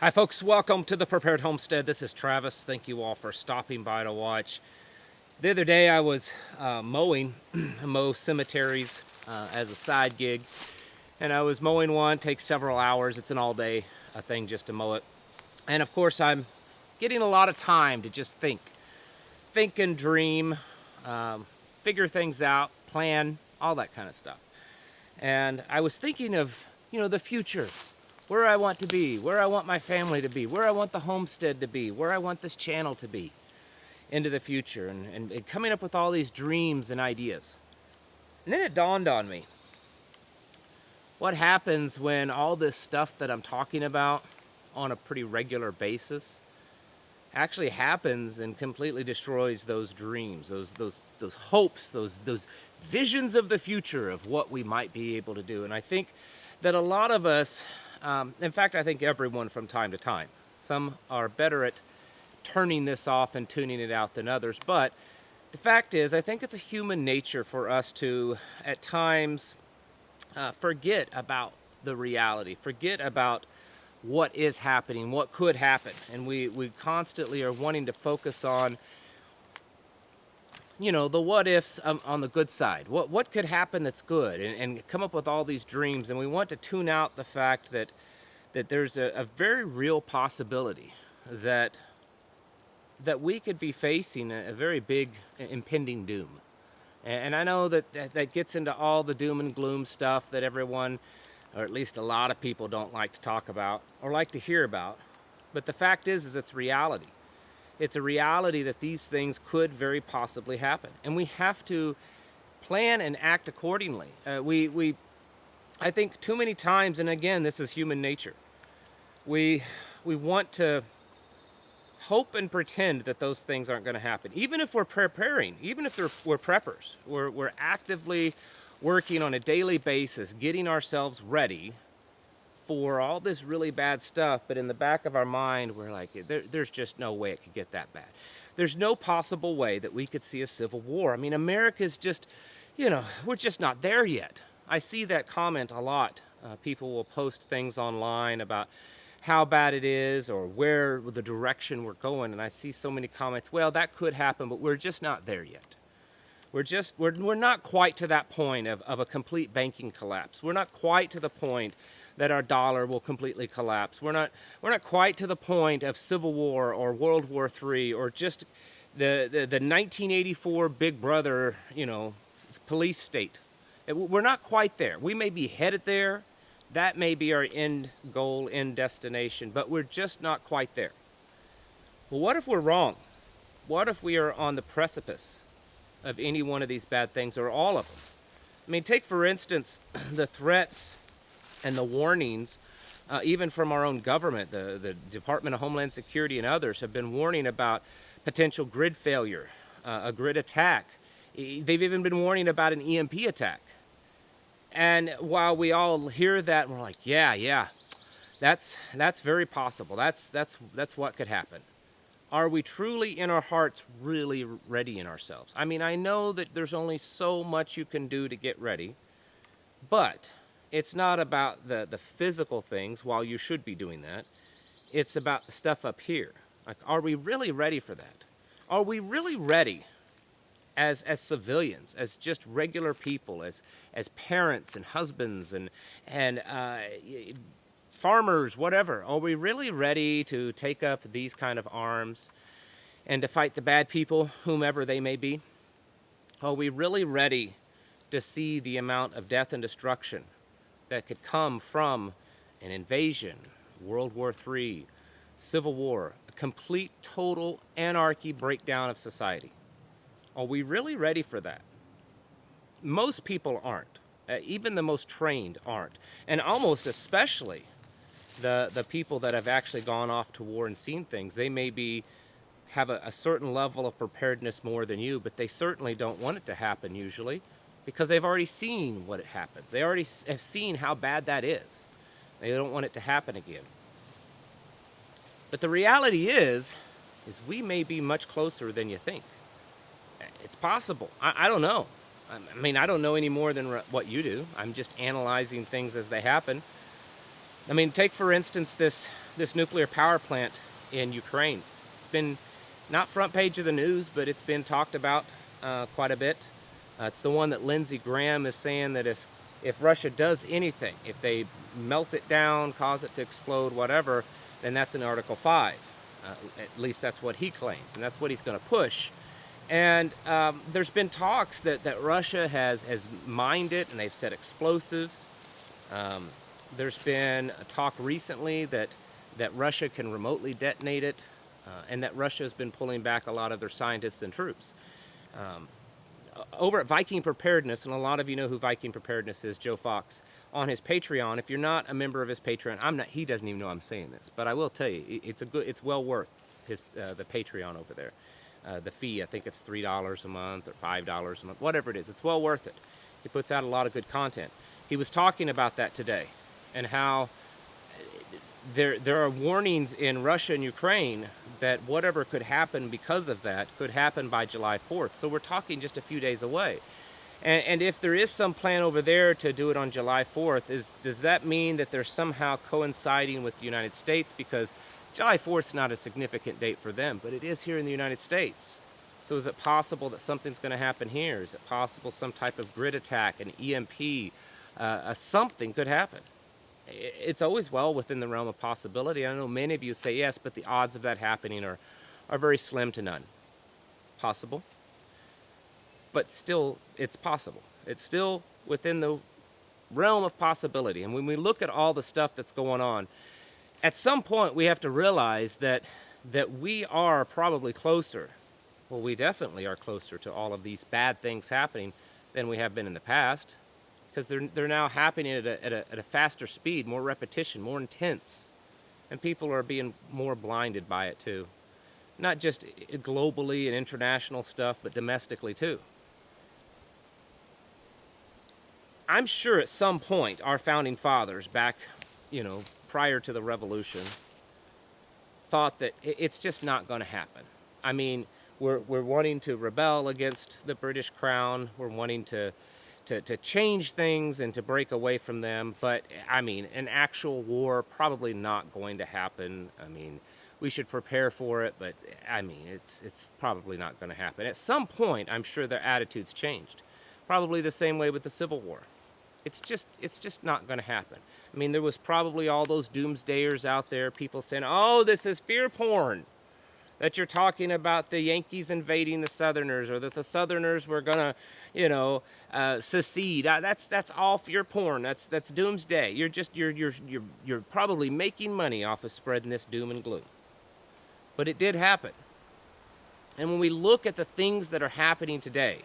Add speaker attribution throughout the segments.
Speaker 1: Hi folks, welcome to the Prepared Homestead. This is Travis. Thank you all for stopping by to watch. The other day I was mowing, mow cemeteries as a side gig. And I was mowing one, takes several hours. It's an all day thing just to mow it. And of course I'm getting a lot of time to just think and dream, figure things out, plan, all that kind of stuff. And I was thinking of, the future. Where I want to be, where I want my family to be, where I want the homestead to be, where I want this channel to be into the future, and coming up with all these dreams and ideas. And then it dawned on me, what happens when all this stuff that I'm talking about on a pretty regular basis actually happens and completely destroys those dreams, those hopes, those visions of the future of what we might be able to do. And I think that a lot of us, in fact, I think everyone from time to time. Some are better at turning this off and tuning it out than others. But the fact is, I think it's a human nature for us to, at times, forget about the reality, forget about what is happening, what could happen. And we constantly are wanting to focus on, the what ifs on the good side. What could happen that's good, and come up with all these dreams. And we want to tune out the fact that there's a very real possibility that we could be facing a very big impending doom. And I know that gets into all the doom and gloom stuff that everyone, or at least a lot of people, don't like to talk about or like to hear about. But the fact is it's reality. It's a reality that these things could very possibly happen, and we have to plan and act accordingly. I think too many times, and again, this is human nature, we want to hope and pretend that those things aren't going to happen. Even if we're preparing, even if we're preppers, we're actively working on a daily basis, getting ourselves ready for all this really bad stuff, but in the back of our mind, we're like, there's just no way it could get that bad. There's no possible way that we could see a civil war. I mean, America's just, we're just not there yet. I see that comment a lot. People will post things online about how bad it is or where the direction we're going, and I see so many comments, well, that could happen, but we're just not there yet. We're not quite to that point of a complete banking collapse. We're not quite to the point that our dollar will completely collapse. We're not quite to the point of Civil War or World War III or just the 1984 Big Brother, police state. We're not quite there. We may be headed there. That may be our end goal, end destination, but we're just not quite there. Well, what if we're wrong? What if we are on the precipice of any one of these bad things, or all of them? I mean, take for instance the threats and the warnings, even from our own government. The Department of Homeland Security and others have been warning about potential grid failure, a grid attack. They've even been warning about an EMP attack. And while we all hear that, we're like, yeah, that's very possible. That's what could happen. Are we truly in our hearts really ready in ourselves? I mean, I know that there's only so much you can do to get ready, but it's not about the physical things, while you should be doing that. It's about the stuff up here. Like, are we really ready for that? Are we really ready as civilians, as just regular people, as parents and husbands and farmers, whatever? Are we really ready to take up these kind of arms and to fight the bad people, whomever they may be? Are we really ready to see the amount of death and destruction that could come from an invasion, World War III, Civil War, a complete, total anarchy, breakdown of society? Are we really ready for that? Most people aren't. Even the most trained aren't. And almost especially the people that have actually gone off to war and seen things. They may have a certain level of preparedness more than you, but they certainly don't want it to happen usually, because they've already seen what it happens. They already have seen how bad that is. They don't want it to happen again. But the reality is we may be much closer than you think. It's possible. I don't know. I mean, I don't know any more than what you do. I'm just analyzing things as they happen. I mean, take for instance this this nuclear power plant in Ukraine. It's been not front page of the news, but it's been talked about quite a bit. It's the one that Lindsey Graham is saying that if Russia does anything, if they melt it down, cause it to explode, whatever, then that's in Article 5. At least that's what he claims, and that's what he's going to push. And there's been talks that Russia has mined it, and they've set explosives. There's been a talk recently that Russia can remotely detonate it, and that Russia has been pulling back a lot of their scientists and troops. Over at Viking Preparedness, and a lot of you know who Viking Preparedness is, Joe Fox, on his Patreon. If you're not a member of his Patreon, he doesn't even know I'm saying this, but I will tell you, it's well worth his the Patreon over there. The fee, I think it's $3 a month or $5 a month, whatever it is. It's well worth it. He puts out a lot of good content. He was talking about that today, and how there are warnings in Russia and Ukraine that whatever could happen because of that could happen by July 4th. So we're talking just a few days away. And if there is some plan over there to do it on July 4th, does that mean that they're somehow coinciding with the United States? Because July 4th is not a significant date for them, but it is here in the United States. So is it possible that something's going to happen here? Is it possible some type of grid attack, an EMP, something could happen? It's always well within the realm of possibility. I know many of you say yes, but the odds of that happening are very slim to none. Possible, but still, it's possible. It's still within the realm of possibility. And when we look at all the stuff that's going on, at some point we have to realize that we are probably closer. Well, we definitely are closer to all of these bad things happening than we have been in the past. Because they're now happening at a faster speed, more repetition, more intense. And people are being more blinded by it too. Not just globally and international stuff, but domestically too. I'm sure at some point our founding fathers back, prior to the revolution, thought that it's just not going to happen. I mean, we're wanting to rebel against the British Crown. We're wanting to change things and to break away from them. But, I mean, an actual war probably not going to happen. I mean, we should prepare for it, but, I mean, it's probably not going to happen. At some point, I'm sure their attitudes changed. Probably the same way with the Civil War. It's just not going to happen. I mean, there was probably all those doomsdayers out there, people saying, oh, this is fear porn. That you're talking about the Yankees invading the Southerners, or that the Southerners were gonna, secede. That's all fear porn. That's doomsday. You're probably making money off of spreading this doom and gloom. But it did happen. And when we look at the things that are happening today,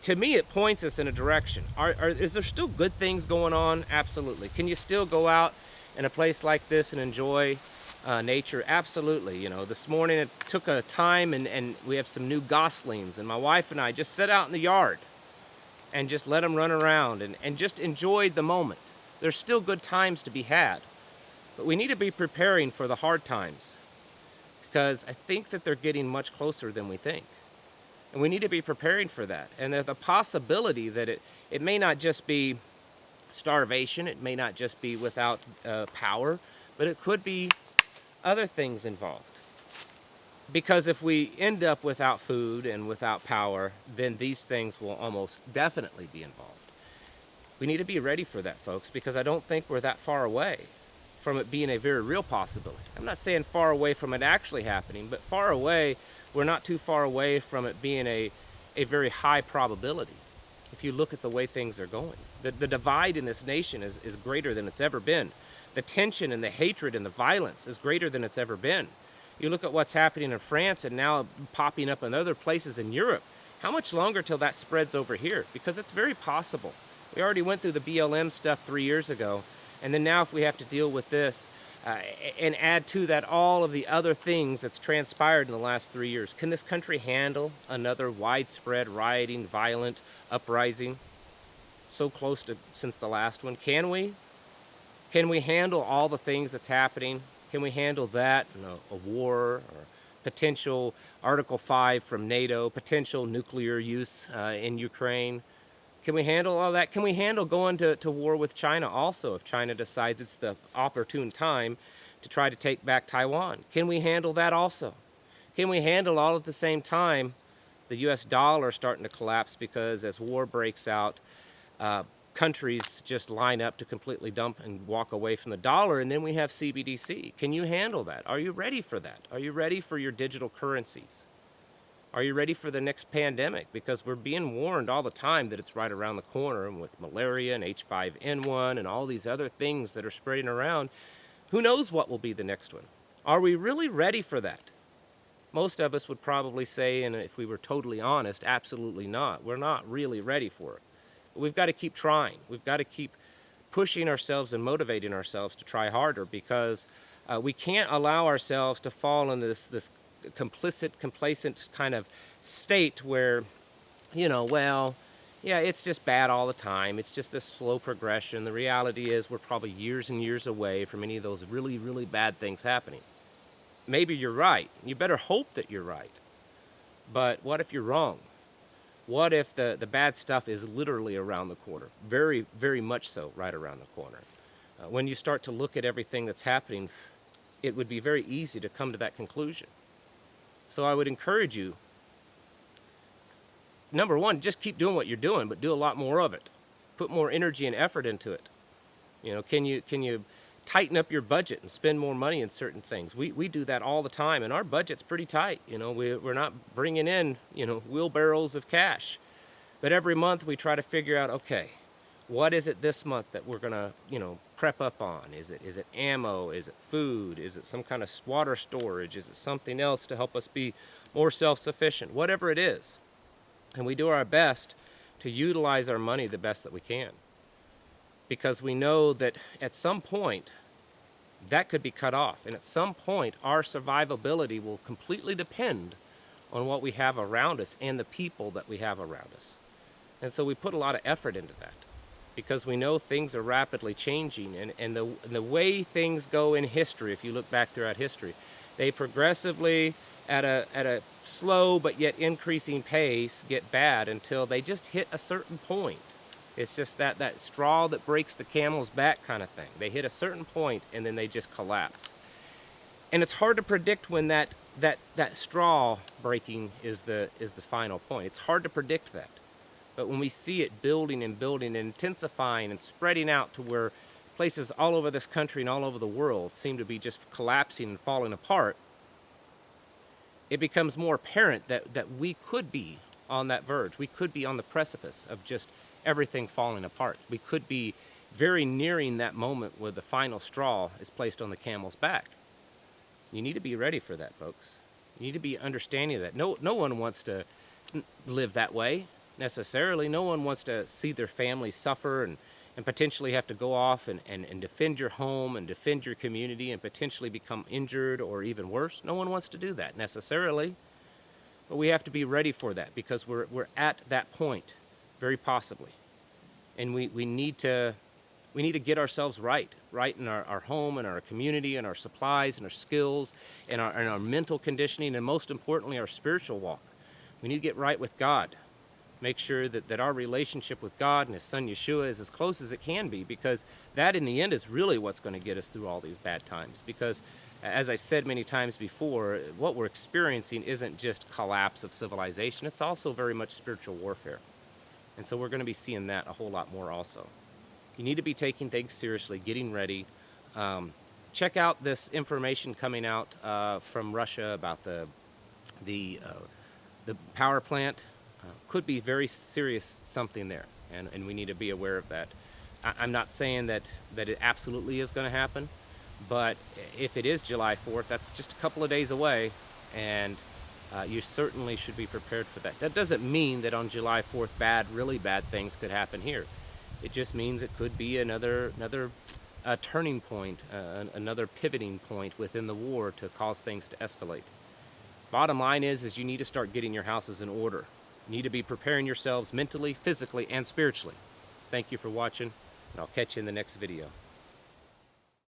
Speaker 1: to me, it points us in a direction. Is there still good things going on? Absolutely. Can you still go out in a place like this and enjoy nature? Absolutely. This morning it took a time, and we have some new goslings, and my wife and I just sat out in the yard and just let them run around and just enjoyed the moment. There's still good times to be had, but we need to be preparing for the hard times, because I think that they're getting much closer than we think, and we need to be preparing for that. And the possibility that it may not just be starvation, it may not just be without power, but it could be other things involved. Because if we end up without food and without power, then these things will almost definitely be involved. We need to be ready for that, folks, because I don't think we're that far away from it being a very real possibility. I'm not saying far away from it actually happening, but far away, we're not too far away from it being a very high probability. If you look at the way things are going, the divide in this nation is greater than it's ever been. The tension and the hatred and the violence is greater than it's ever been. You look at what's happening in France and now popping up in other places in Europe. How much longer till that spreads over here? Because it's very possible. We already went through the BLM stuff 3 years ago, and then now if we have to deal with this and add to that all of the other things that's transpired in the last 3 years, can this country handle another widespread rioting, violent uprising so close to since the last one? Can we? Can we handle all the things that's happening? Can we handle that, a war, or potential Article 5 from NATO, potential nuclear use in Ukraine? Can we handle all that? Can we handle going to war with China also if China decides it's the opportune time to try to take back Taiwan? Can we handle that also? Can we handle all at the same time the US dollar starting to collapse because as war breaks out, countries just line up to completely dump and walk away from the dollar, and then we have CBDC. Can you handle that? Are you ready for that? Are you ready for your digital currencies? Are you ready for the next pandemic? Because we're being warned all the time that it's right around the corner, and with malaria and H5N1 and all these other things that are spreading around, who knows what will be the next one? Are we really ready for that? Most of us would probably say, and if we were totally honest, absolutely not. We're not really ready for it. But we've got to keep trying. We've got to keep pushing ourselves and motivating ourselves to try harder, because we can't allow ourselves to fall into this complicit, complacent kind of state where, well, yeah, it's just bad all the time. It's just this slow progression. The reality is we're probably years and years away from any of those really, really bad things happening. Maybe you're right. You better hope that you're right. But what if you're wrong? What if the bad stuff is literally around the corner? Very, very much so right around the corner. When you start to look at everything that's happening, it would be very easy to come to that conclusion. So I would encourage you, number one, just keep doing what you're doing, but do a lot more of it. Put more energy and effort into it. Can you tighten up your budget and spend more money in certain things? We do that all the time, and our budget's pretty tight. We're not bringing in, wheelbarrows of cash. But every month we try to figure out, okay, what is it this month that we're gonna, prep up on? Is it ammo? Is it food? Is it some kind of water storage? Is it something else to help us be more self-sufficient? Whatever it is. And we do our best to utilize our money the best that we can. Because we know that at some point, that could be cut off. And at some point, our survivability will completely depend on what we have around us and the people that we have around us. And so we put a lot of effort into that, because we know things are rapidly changing. And the way things go in history, if you look back throughout history, they progressively, at a slow but yet increasing pace, get bad until they just hit a certain point. It's just that straw that breaks the camel's back kind of thing. They hit a certain point and then they just collapse. And it's hard to predict when that straw breaking is the final point. It's hard to predict that. But when we see it building and building and intensifying and spreading out to where places all over this country and all over the world seem to be just collapsing and falling apart, it becomes more apparent that we could be on that verge. We could be on the precipice of just everything falling apart. We could be very nearing that moment where the final straw is placed on the camel's back. You need to be ready for that, folks. You need to be understanding of that. No one wants to live that way necessarily. No one wants to see their family suffer and potentially have to go off and defend your home and defend your community and potentially become injured or even worse. No one wants to do that necessarily. But we have to be ready for that, because we're at that point. Very possibly. And we need to get ourselves right in our home and our community and our supplies and our skills and our mental conditioning, and most importantly, our spiritual walk. We need to get right with God. Make sure that our relationship with God and His Son Yeshua is as close as it can be, because that in the end is really what's going to get us through all these bad times. Because as I've said many times before, what we're experiencing isn't just collapse of civilization, it's also very much spiritual warfare. And so we're going to be seeing that a whole lot more also. You need to be taking things seriously, getting ready. Check out this information coming out from Russia about the power plant. Could be very serious something there, and we need to be aware of that. I'm not saying that it absolutely is going to happen, but if it is July 4th, that's just a couple of days away, and you certainly should be prepared for that. That doesn't mean that on July 4th really bad things could happen here. It just means it could be another turning point, another pivoting point within the war to cause things to escalate. Bottom line is you need to start getting your houses in order. You need to be preparing yourselves mentally, physically, and spiritually. Thank you for watching, and I'll catch you in the next video.